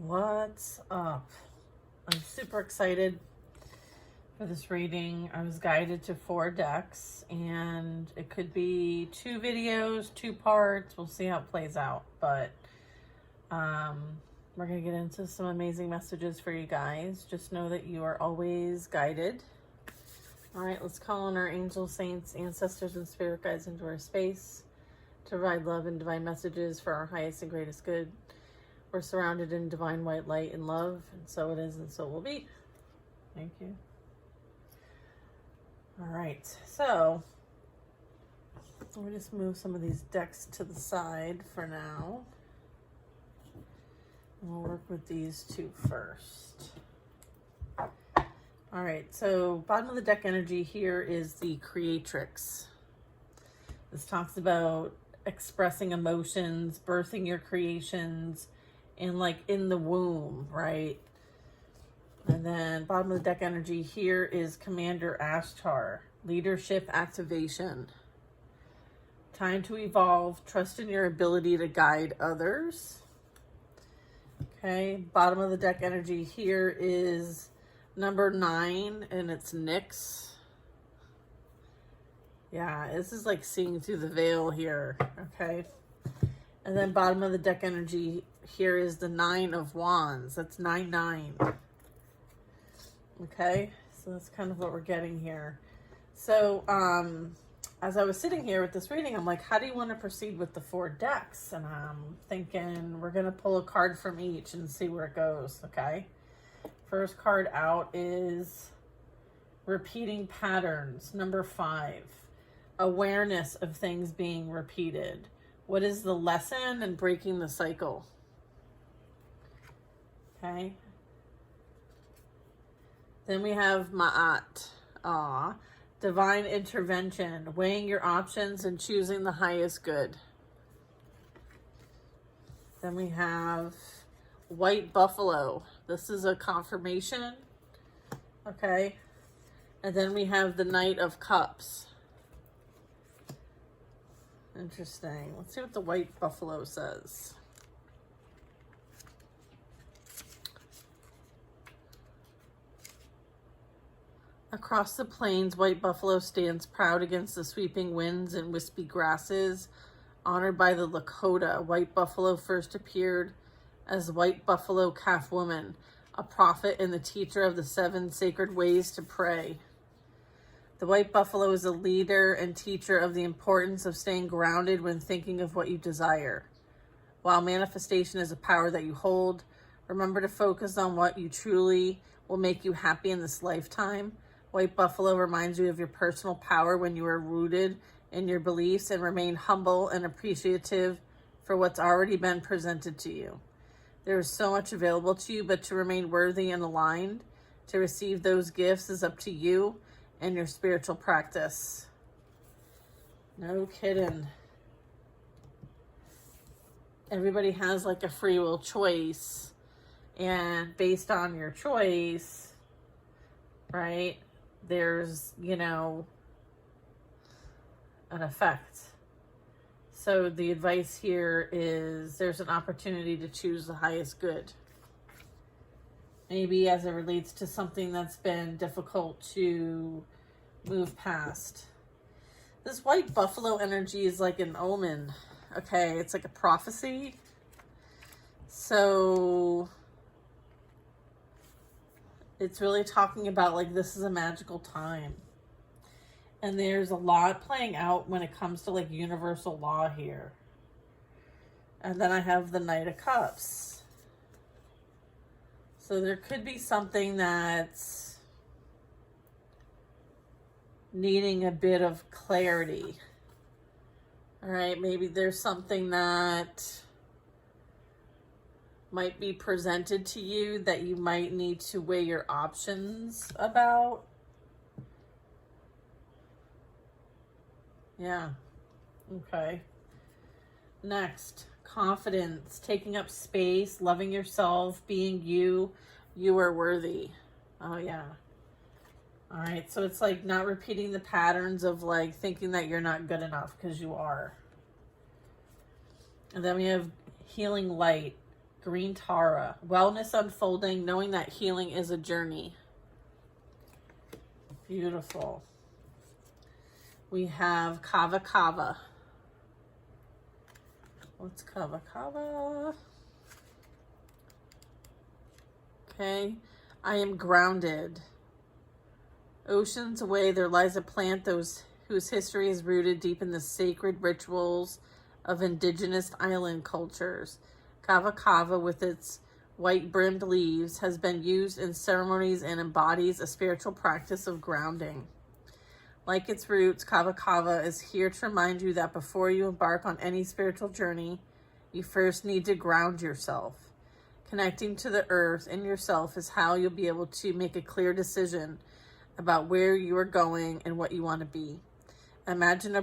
What's up? I'm super excited for this reading. I was guided to 4 decks, and it could be 2 videos, 2 parts. We'll see how it plays out, but we're going to get into some amazing messages for you guys. Just know that you are always guided. All right, let's call on our angels, saints, ancestors, and spirit guides into our space to provide love and divine messages for our highest and greatest good. We're surrounded in divine white light and love, and so it is, and so it will be. Thank you. All right, so let me just move some of these decks to the side for now. And we'll work with these 2 first. All right, so bottom of the deck energy here is the creatrix. This talks about expressing emotions, birthing your creations, and like in the womb, right? And then bottom of the deck energy here is Commander Ashtar, leadership activation. Time to evolve, trust in your ability to guide others. Okay, bottom of the deck energy here is number 9, and it's Nyx. Yeah, this is like seeing through the veil here, okay? And then bottom of the deck energy here is the 9 of Wands. That's 9-9. Okay, so that's kind of what we're getting here. So, as I was sitting here with this reading, I'm like, how do you want to proceed with the 4 decks? And I'm thinking we're going to pull a card from each and see where it goes, okay? First card out is repeating patterns, number 5. Awareness of things being repeated. What is the lesson in breaking the cycle? Okay. Then we have Ma'at. Divine intervention. Weighing your options and choosing the highest good. Then we have White Buffalo. This is a confirmation. Okay. And then we have the Knight of Cups. Interesting. Let's see what the White Buffalo says. Across the plains, White Buffalo stands proud against the sweeping winds and wispy grasses. Honored by the Lakota, White Buffalo first appeared as White Buffalo Calf Woman, a prophet and the teacher of the 7 sacred ways to pray. The White Buffalo is a leader and teacher of the importance of staying grounded when thinking of what you desire. While manifestation is a power that you hold, remember to focus on what you truly will make you happy in this lifetime. White Buffalo reminds you of your personal power when you are rooted in your beliefs and remain humble and appreciative for what's already been presented to you. There is so much available to you, but to remain worthy and aligned to receive those gifts is up to you and your spiritual practice. No kidding. Everybody has like a free will choice, and based on your choice, right, there's, an effect. So the advice here is there's an opportunity to choose the highest good. Maybe as it relates to something that's been difficult to move past. This White Buffalo energy is like an omen. Okay, it's like a prophecy. So it's really talking about like this is a magical time. And there's a lot playing out when it comes to like universal law here. And then I have the Knight of Cups. So there could be something that's needing a bit of clarity. All right, maybe there's something that might be presented to you that you might need to weigh your options about. Yeah. Okay. Next, confidence, taking up space, loving yourself, being you. You are worthy. Oh, yeah. All right. So it's like not repeating the patterns of like thinking that you're not good enough, because you are. And then we have healing light. Green Tara. Wellness unfolding, knowing that healing is a journey. Beautiful. We have Kava Kava. What's Kava Kava? Okay. I am grounded. Oceans away, there lies a plant whose history is rooted deep in the sacred rituals of indigenous island cultures. Kava Kava, with its white-brimmed leaves, has been used in ceremonies and embodies a spiritual practice of grounding. Like its roots, Kava Kava is here to remind you that before you embark on any spiritual journey, you first need to ground yourself. Connecting to the earth and yourself is how you'll be able to make a clear decision about where you are going and what you want to be. Imagine a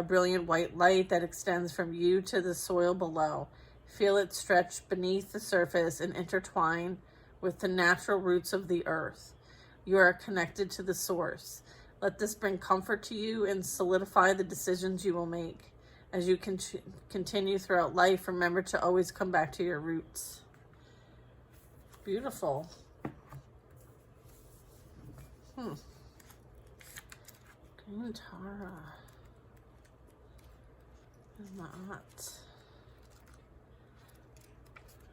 brilliant white light that extends from you to the soil below. Feel it stretch beneath the surface and intertwine with the natural roots of the earth. You are connected to the source. Let this bring comfort to you and solidify the decisions you will make. As you continue throughout life, remember to always come back to your roots. Beautiful. Green Tara. Ma'at.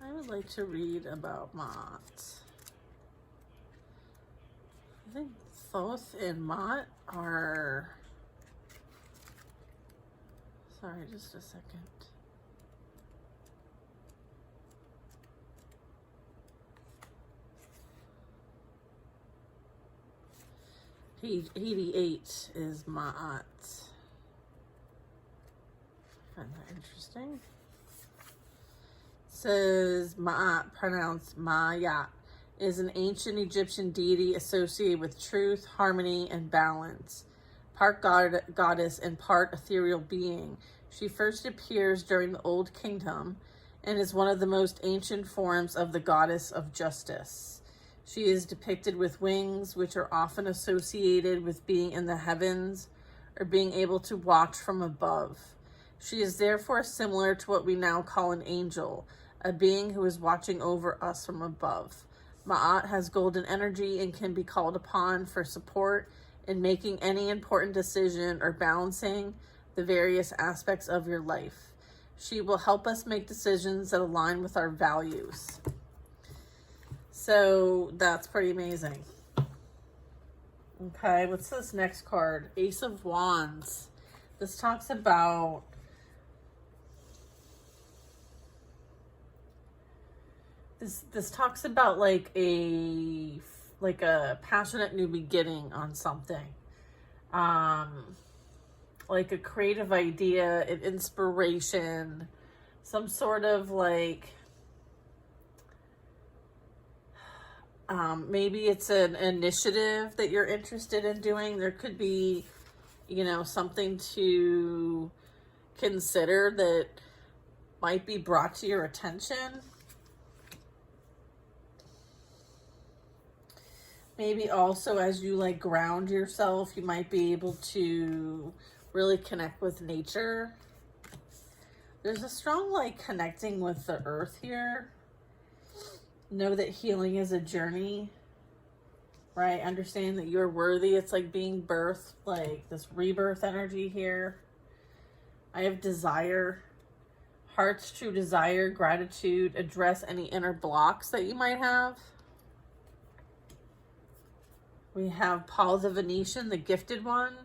I would like to read about Ma'at. I think Thoth and Ma'at are... Sorry, just a second. Page 88 is Ma'at. Find that interesting. Says Ma'at, pronounced Ma'at, is an ancient Egyptian deity associated with truth, harmony, and balance. Part goddess and part ethereal being. She first appears during the Old Kingdom and is one of the most ancient forms of the goddess of justice. She is depicted with wings, which are often associated with being in the heavens or being able to watch from above. She is therefore similar to what we now call an angel, a being who is watching over us from above. Ma'at has golden energy and can be called upon for support in making any important decision or balancing the various aspects of your life. She will help us make decisions that align with our values. So that's pretty amazing. Okay, what's this next card? Ace of Wands. This talks about this talks about like a passionate new beginning on something. Like a creative idea, an inspiration, some sort of like maybe it's an initiative that you're interested in doing. There could be, something to consider that might be brought to your attention. Maybe also as you ground yourself, you might be able to really connect with nature. There's a strong connecting with the earth here. Know that healing is a journey, right? Understand that you're worthy. It's like being birthed, this rebirth energy here. I have desire, heart's true desire, gratitude, address any inner blocks that you might have. We have Paul the Venetian, the gifted one.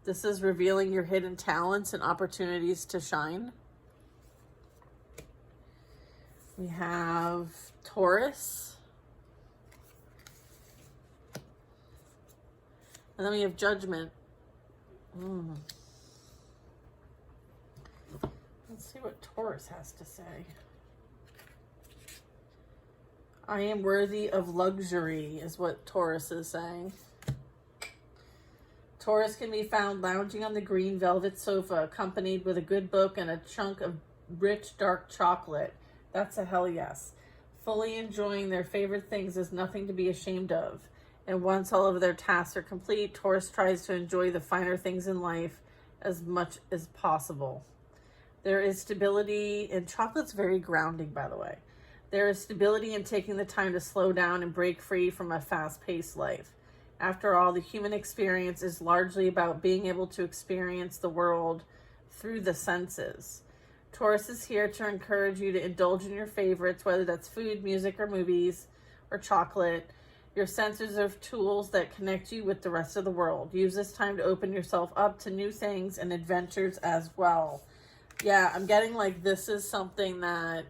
This is revealing your hidden talents and opportunities to shine. We have Taurus. And then we have Judgment. Let's see what Taurus has to say. I am worthy of luxury is what Taurus is saying. Taurus can be found lounging on the green velvet sofa, accompanied with a good book and a chunk of rich, dark chocolate. That's a hell yes. Fully enjoying their favorite things is nothing to be ashamed of. And once all of their tasks are complete, Taurus tries to enjoy the finer things in life as much as possible. There is stability, and chocolate's very grounding, by the way. There is stability in taking the time to slow down and break free from a fast-paced life. After all, the human experience is largely about being able to experience the world through the senses. Taurus is here to encourage you to indulge in your favorites, whether that's food, music, or movies, or chocolate. Your senses are tools that connect you with the rest of the world. Use this time to open yourself up to new things and adventures as well. Yeah, I'm getting like this is something that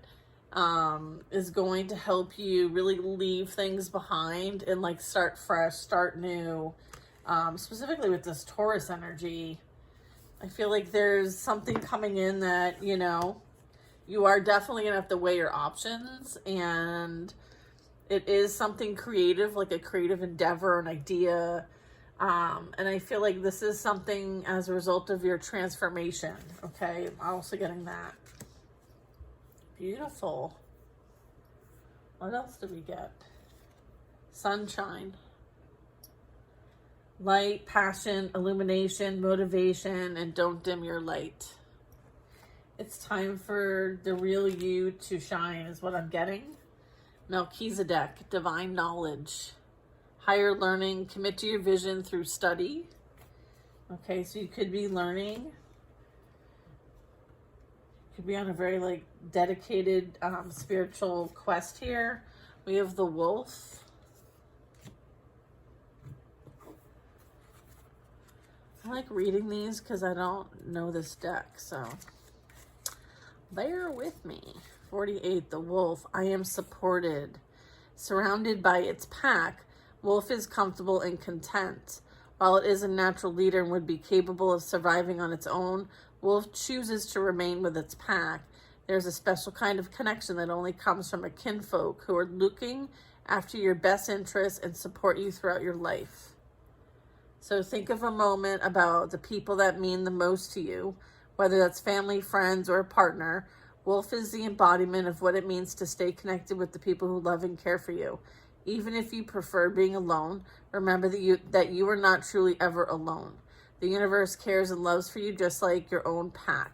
is going to help you really leave things behind and like start fresh, start new. Specifically with this Taurus energy, I feel like there's something coming in that, you know, you are definitely going to have to weigh your options, and it is something creative, like a creative endeavor, an idea. And I feel like this is something as a result of your transformation. Okay, I'm also getting that. Beautiful. What else do we get? Sunshine. Light, passion, illumination, motivation, and don't dim your light. It's time for the real you to shine is what I'm getting. Melchizedek, divine knowledge. Higher learning, commit to your vision through study. Okay, so you could be learning. Could be on a very like dedicated spiritual quest here. We have the wolf. I like reading these because I don't know this deck, so bear with me. 48, the wolf. I am supported. Surrounded by its pack, wolf is comfortable and content. While it is a natural leader and would be capable of surviving on its own, wolf chooses to remain with its pack. There's a special kind of connection that only comes from a kinfolk who are looking after your best interests and support you throughout your life. So think of a moment about the people that mean the most to you, whether that's family, friends, or a partner. Wolf is the embodiment of what it means to stay connected with the people who love and care for you. Even if you prefer being alone, remember that you are not truly ever alone. The universe cares and loves for you just like your own pack.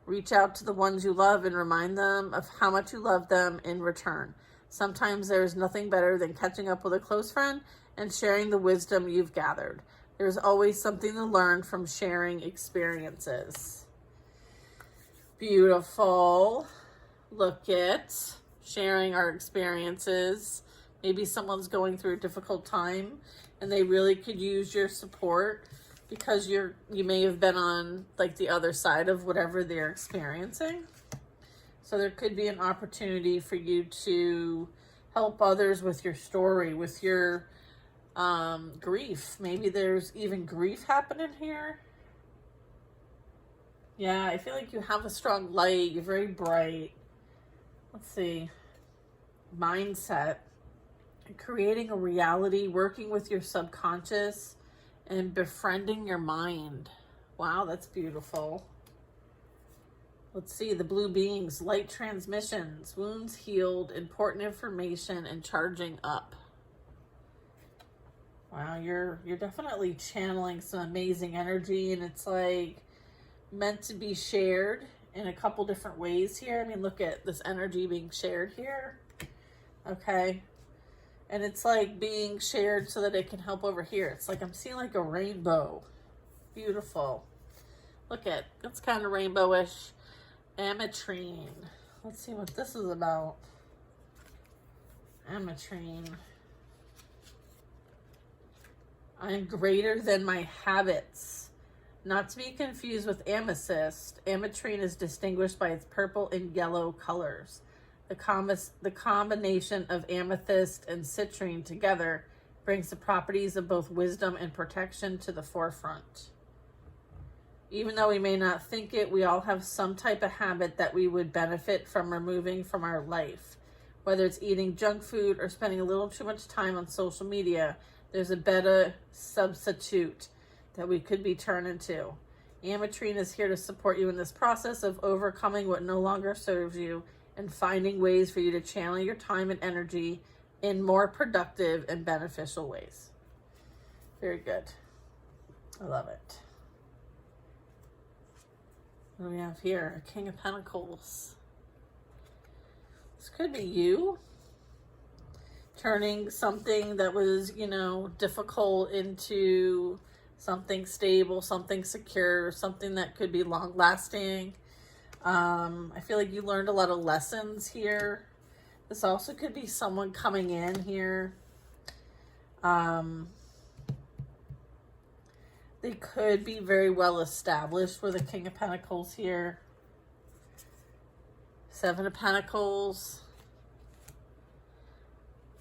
Reach out to the ones you love and remind them of how much you love them in return. Sometimes there is nothing better than catching up with a close friend and sharing the wisdom you've gathered. There's always something to learn from sharing experiences. Beautiful. Look at sharing our experiences. Maybe someone's going through a difficult time and they really could use your support because you may have been on like the other side of whatever they're experiencing. So there could be an opportunity for you to help others with your story, with your grief. Maybe there's even grief happening here. Yeah, I feel like you have a strong light. You're very bright. Let's see. Mindset. Creating a reality, working with your subconscious, and befriending your mind. Wow, that's beautiful. Let's see. The blue beings. Light transmissions. Wounds healed. Important information. And charging up. Wow, you're definitely channeling some amazing energy, and it's like meant to be shared in a couple different ways here. I mean, look at this energy being shared here. Okay. And it's like being shared so that it can help over here. It's like I'm seeing like a rainbow. Beautiful. Look at, it's kind of rainbowish. Ametrine. Let's see what this is about. Ametrine. I'm greater than my habits. Not to be confused with amethyst. Ametrine is distinguished by its purple and yellow colors. The combination of amethyst and citrine together brings the properties of both wisdom and protection to the forefront. Even though we may not think it, we all have some type of habit that we would benefit from removing from our life. Whether it's eating junk food or spending a little too much time on social media, there's a better substitute that we could be turning to. Ametrine is here to support you in this process of overcoming what no longer serves you and finding ways for you to channel your time and energy in more productive and beneficial ways. Very good. I love it. What do we have here? A King of Pentacles. This could be you turning something that was, you know, difficult into something stable, something secure, something that could be long lasting. I feel like you learned a lot of lessons here. This also could be someone coming in here. They could be very well established with the King of Pentacles here. Seven of Pentacles.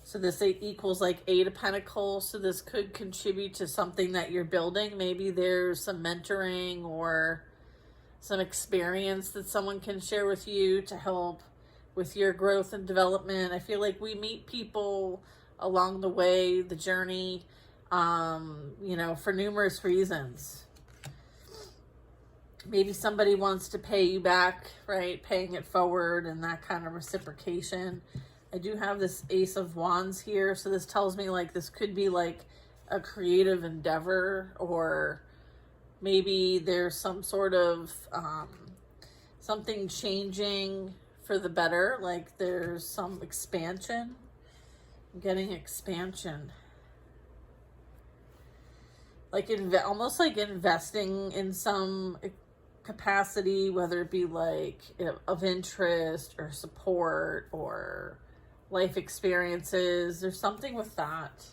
So this equals like Eight of Pentacles. So this could contribute to something that you're building. Maybe there's some mentoring or some experience that someone can share with you to help with your growth and development. I feel like we meet people along the way, the journey, you know, for numerous reasons. Maybe somebody wants to pay you back, right? Paying it forward and that kind of reciprocation. I do have this Ace of Wands here. So this tells me like this could be like a creative endeavor, or maybe there's some sort of something changing for the better. Like there's some expansion. I'm getting expansion. Like almost like investing in some capacity, whether it be like of interest or support or life experiences. There's something with that.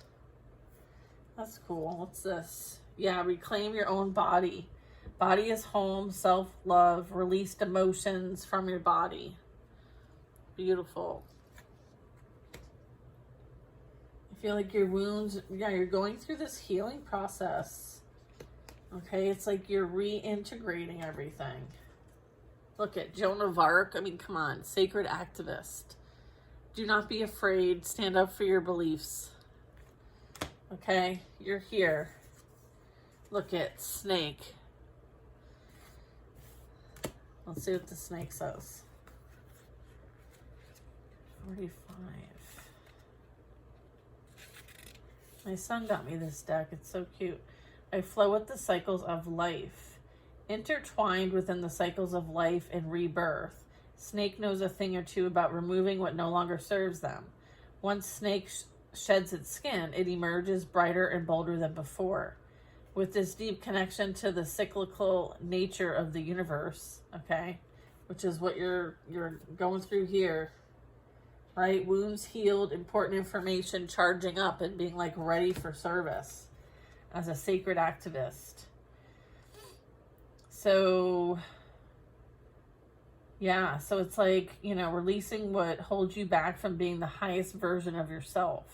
That's cool. What's this? Yeah, reclaim your own body. Body is home, self-love, released emotions from your body. Beautiful. I feel like your wounds, yeah, you're going through this healing process. Okay, it's like you're reintegrating everything. Look at Joan of Arc. I mean, come on, sacred activist. Do not be afraid. Stand up for your beliefs. Okay, you're here. Look at Snake. Let's see what the snake says. 45. My son got me this deck. It's so cute. I flow with the cycles of life. Intertwined within the cycles of life and rebirth. Snake knows a thing or two about removing what no longer serves them. Once snake sheds its skin, it emerges brighter and bolder than before. With this deep connection to the cyclical nature of the universe, okay, which is what you're going through here, right? Wounds healed, important information charging up and being like ready for service as a sacred activist. So yeah, so it's like, you know, releasing what holds you back from being the highest version of yourself.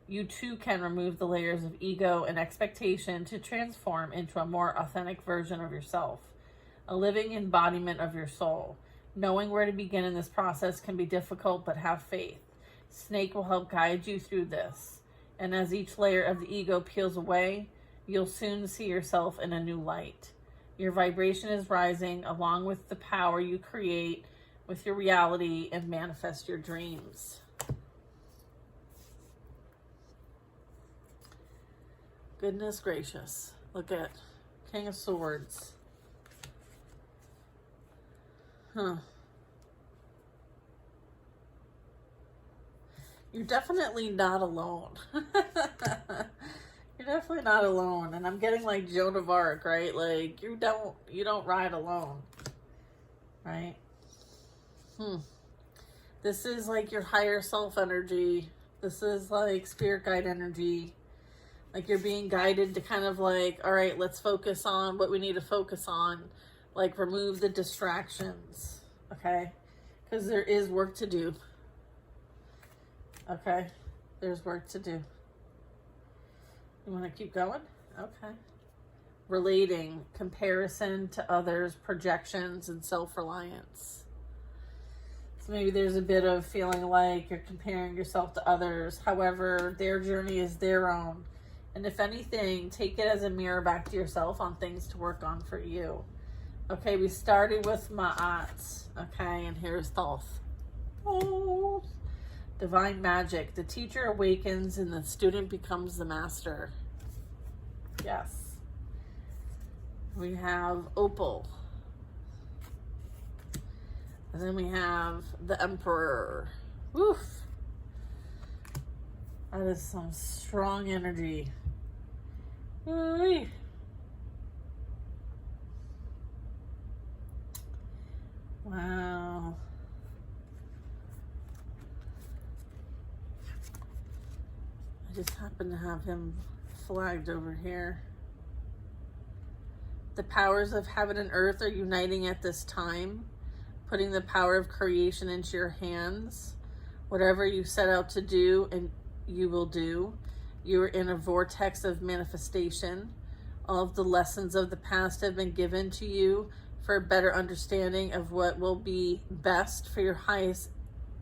You too can remove the layers of ego and expectation to transform into a more authentic version of yourself, a living embodiment of your soul. Knowing where to begin in this process can be difficult, but have faith. Snake will help guide you through this. And as each layer of the ego peels away, you'll soon see yourself in a new light. Your vibration is rising along with the power you create with your reality and manifest your dreams. Goodness gracious. Look at King of Swords. Huh. You're definitely not alone. You're definitely not alone. And I'm getting like Joan of Arc, right? Like you don't ride alone. Right? This is like your higher self energy. This is like spirit guide energy. Like you're being guided to kind of like, all right, let's focus on what we need to focus on. Like remove the distractions, okay? Because there is work to do. Okay, there's work to do. You want to keep going? Okay. Relating, comparison to others, projections, and self-reliance. So maybe there's a bit of feeling like you're comparing yourself to others. However, their journey is their own. And if anything, take it as a mirror back to yourself on things to work on for you. Okay, we started with Ma'at. Okay, and here's Thoth. Oh. Divine magic. The teacher awakens and the student becomes the master. Yes. We have Opal. And then we have the Emperor. Woof. That is some strong energy. Ooh-wee. Wow. I just happen to have him flagged over here. The powers of heaven and earth are uniting at this time, putting the power of creation into your hands. Whatever you set out to do, and you will do. You are in a vortex of manifestation. All of the lessons of the past have been given to you for a better understanding of what will be best for your highest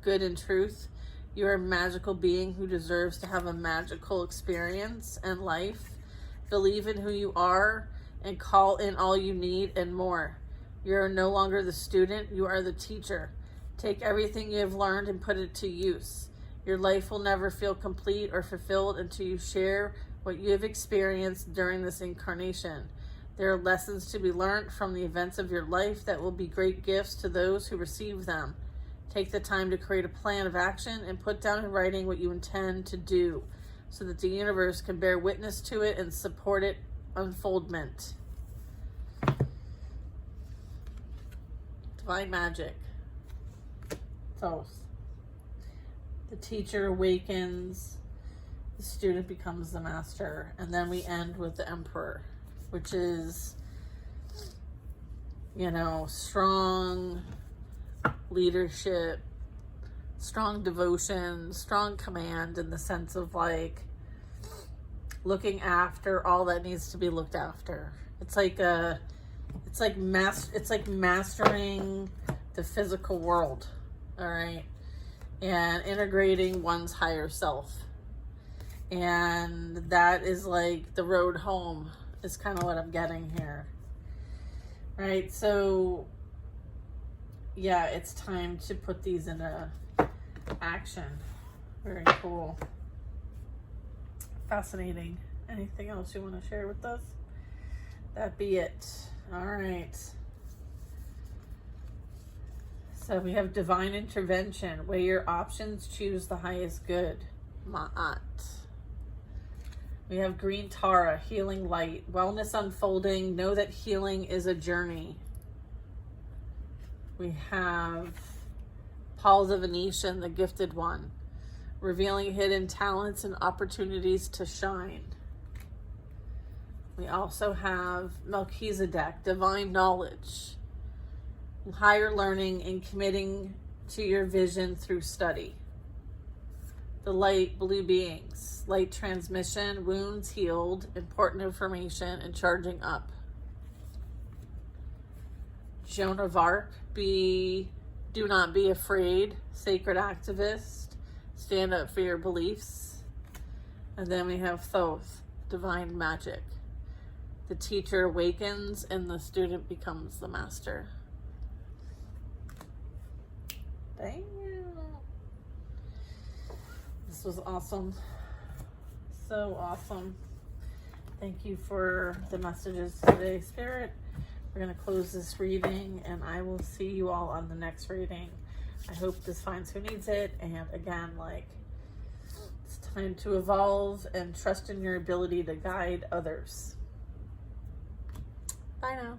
good and truth. You are a magical being who deserves to have a magical experience and life. Believe in who you are and call in all you need and more. You are no longer the student, you are the teacher. Take everything you have learned and put it to use. Your life will never feel complete or fulfilled until you share what you have experienced during this incarnation. There are lessons to be learned from the events of your life that will be great gifts to those who receive them. Take the time to create a plan of action and put down in writing what you intend to do so that the universe can bear witness to it and support it unfoldment. Divine magic. Toast. The teacher awakens, the student becomes the master, and then we end with the emperor, which is, strong leadership, strong devotion, strong command in the sense of looking after all that needs to be looked after. It's like mastering the physical world, all right, and integrating one's higher self. And that is like the road home is kind of what I'm getting here. Right? So yeah, it's time to put these into action. Very cool. Fascinating. Anything else you want to share with us? That be it. All right. So we have divine intervention. Weigh your options. Choose the highest good. Ma'at. We have green Tara. Healing light. Wellness unfolding. Know that healing is a journey. We have Paul's of Venetian, the gifted one. Revealing hidden talents and opportunities to shine. We also have Melchizedek, divine knowledge, higher learning and committing to your vision through study. The light blue beings, light transmission, wounds healed, important information, and charging up. Joan of Arc, do not be afraid, sacred activist, stand up for your beliefs. And then we have Thoth, divine magic. The teacher awakens and the student becomes the master. Damn. This was awesome. So awesome. Thank you for the messages today, Spirit. We're going to close this reading and I will see you all on the next reading. I hope this finds who needs it. And again, it's time to evolve and trust in your ability to guide others. Bye now.